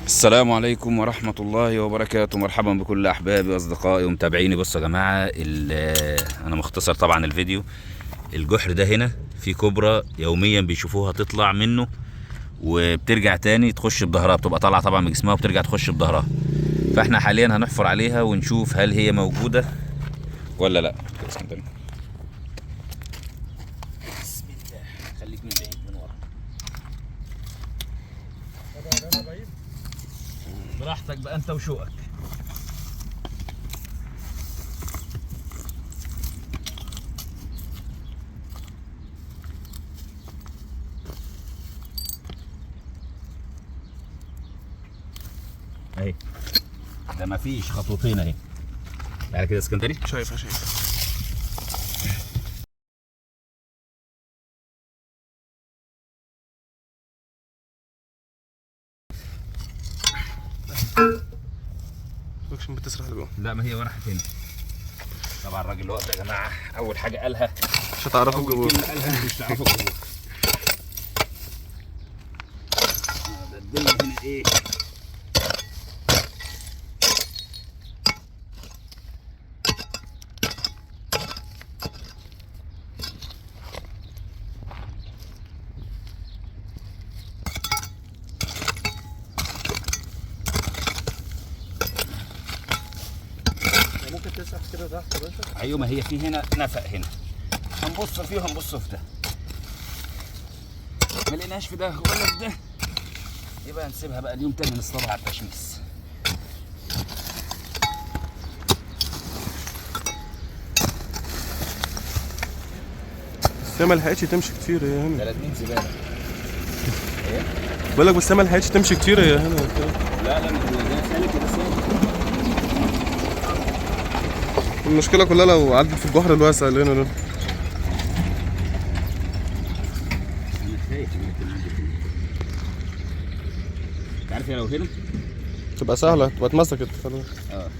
السلام عليكم ورحمة الله وبركاته. مرحبا بكل أحبابي وأصدقائي ومتابعيني. بصوا يا جماعة، أنا مختصر طبعا الفيديو. الجحر ده هنا في كوبرا يوميا بيشوفوها تطلع منه وبترجع تاني تخش بظهرها، بتبقى طالعة طبعا من جسمها وبترجع تخش بظهرها. فاحنا حاليا هنحفر عليها ونشوف هل هي موجودة ولا لا. بسم الله، خليك من بعيد من ورا براحتك بقى انت وشوقك. اهي ده مفيش خطوتين اهي. تعالى كده اسكندري. شايف اكشن بتسرح لجوه. لا، ما هي ورا هنا. طبعا الراجل اللي واقف ده يا جماعه اول حاجه قالها مش هتعرفوا اول تجيبوه. كلمه قالها مش هتعرفوا تجيبوه. ده الدنيا هنا ايه؟ ممكن تسرح كده تحت يا باشا. ايوه، ما هي في هنا نفق هنا، هنبص فيه وهنبص في ده. ما لقيناش في ده ولا في ده، يبقى هنسيبها بقى اليوم تاني نصطادها على التشميس. بس هي ما لحقتش تمشي كتير هي هنا. 30 زباله. ايه؟ بقول لك بس هي ما لحقتش تمشي كتير هي هنا. لا لا، ما هو ده سالك كده سالك. المشكلة كلها لو عدت في الجحر الواسع اللي هنا ده. انا خايف ممكن اعدي فيه. انت عارف هي لو هنا تبقى سهلة تبقى اتمسكت خلاص. اه.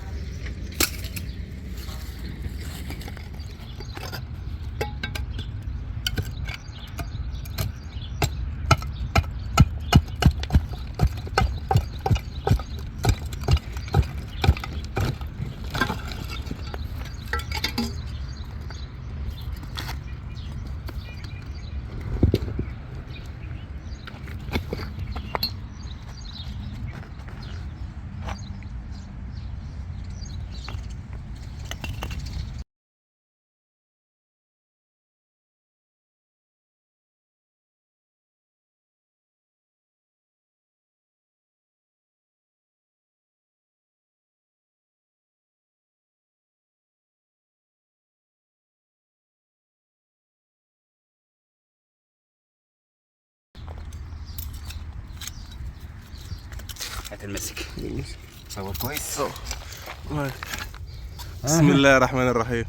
هتنمسك. صور كويس. بسم الله الرحمن الرحيم.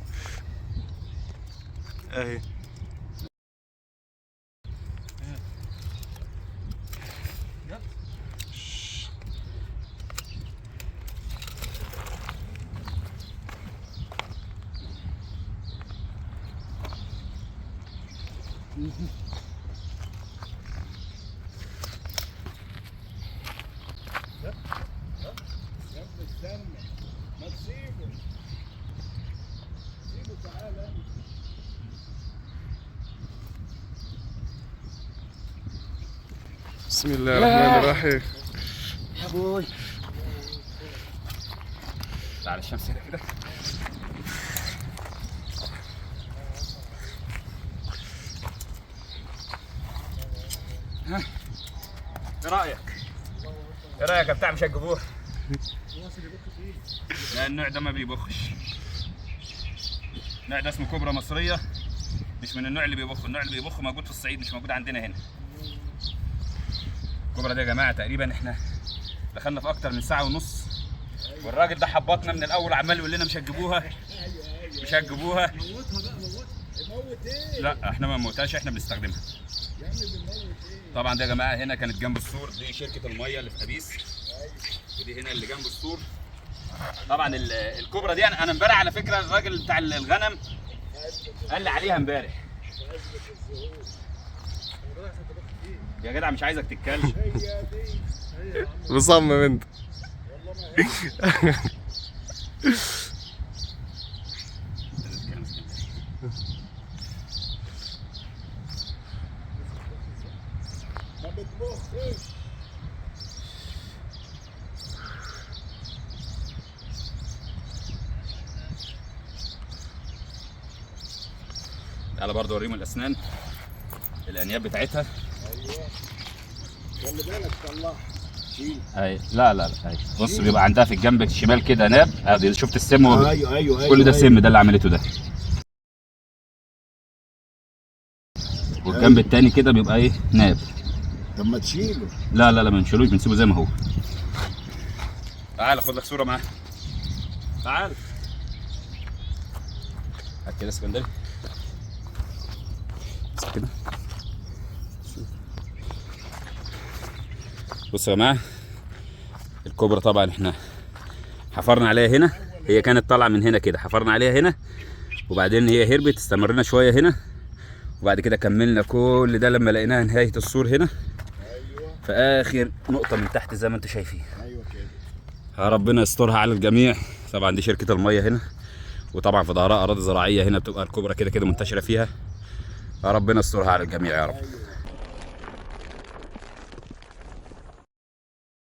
اهي بسم الله الرحمن الرحيم. يا ابوي تعالى الشمس هنا كده. ها، ايه رايك؟ ايه رايك يا بتاع؟ مش هتجيبوه؟ لا، النوع ده ما بيبخش. النوع ده اسمه كوبرا مصريه، مش من النوع اللي بيبخ. النوع اللي بيبخ موجود في الصعيد، مش موجود عندنا هنا. الكوبرا ده يا جماعه تقريبا احنا دخلنا في اكتر من ساعه ونص، والراجل ده حبطنا من الاول، عمال يقول لنا مش هتجيبوها مش هتجيبوها. لا، احنا ما نموتهاش، احنا بنستخدمها. طبعا ده يا جماعه هنا كانت جنب السور، دي شركه الميه اللي في ابيس، ودي هنا اللي جنب السور. طبعا الكوبرا دي انا امبارح على فكره الراجل بتاع الغنم قال لي عليها امبارح. يا جدع مش عايزك تتكلم. مصمم انت. تعالى برضه اوريهم الاسنان، الانياب بتاعتها. خلي بالك طلعها شيل. اي لا لا لا، اي بص بيبقى عندها في الجنب الشمال كده ناب، ادي شفت السم ايوه كل ده سم، ده اللي عملته ده. والجنب التاني كده بيبقى ايه ناب. طب ما تشيله. لا لا لا ما بنشيلوش، بنسيبه زي ما هو. تعال خد لك صوره معاه. تعال هات كده اسكندري، بس كده. بصوا يا جماعه، الكوبرا طبعا احنا حفرنا عليها هنا، هي كانت طالعه من هنا كده، حفرنا عليها هنا وبعدين هي هربت، استمرنا شويه هنا وبعد كده كملنا كل ده لما لقيناها نهايه السور هنا في اخر نقطه من تحت زي ما انتم شايفين. ايوه كده. يا ربنا يسترها على الجميع. طبعا دي شركه الميه هنا، وطبعا في ظهرها اراضي زراعيه هنا بتبقى الكوبرا كده كده منتشره فيها. يا ربنا يسترها على الجميع يا رب.